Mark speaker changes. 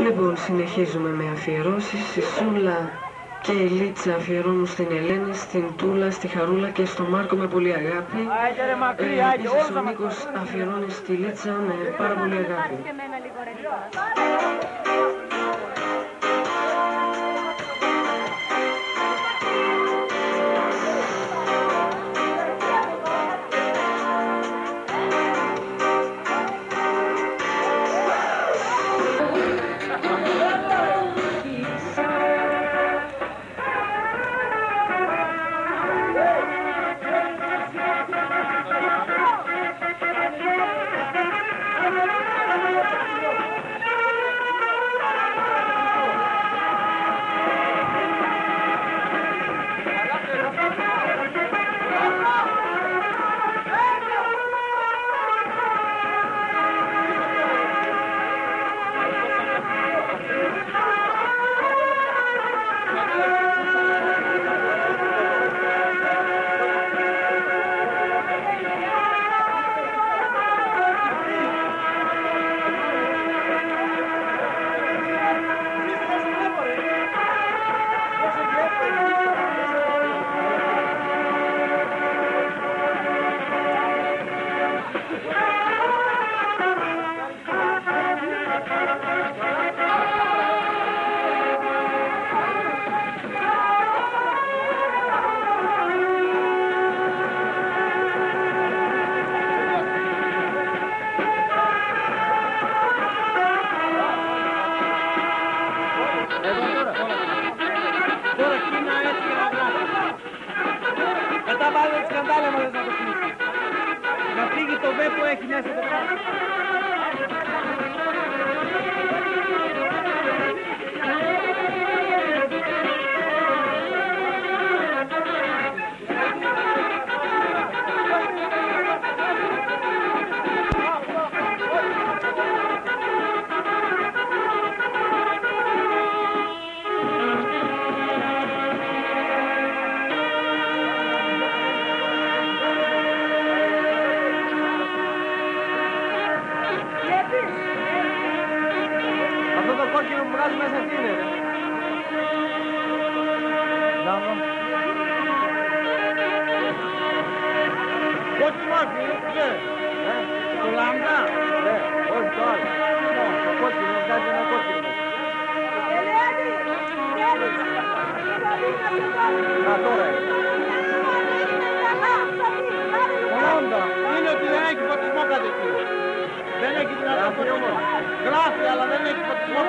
Speaker 1: Λοιπόν, συνεχίζουμε με αφιερώσεις. Η Σούλα και η Λίτσα αφιερώνουν στην Ελένη, στην Τούλα, στη Χαρούλα και στο Μάρκο με πολύ αγάπη. Επίσης ο Νίκος αφιερώνει στη Λίτσα με πάρα πολύ αγάπη.
Speaker 2: Να φύγει το βέ που έχει μέσα το πράγμα. Αυτό το κόκκινο που βγάζει μέσα τι είναι, ρε? Κόκκινο άκρη, ναι. Το λάμδα. Ναι, όχι το άλλο. Το κόκκινο βγάζει ένα κόκκινο. Να τώρα το λάμδα είναι ότι δεν έχει φωτισμό κατ' εκεί. Δεν έχει δυνατό φωτισμό. Γράφει, αλλά δεν έχει φωτισμό.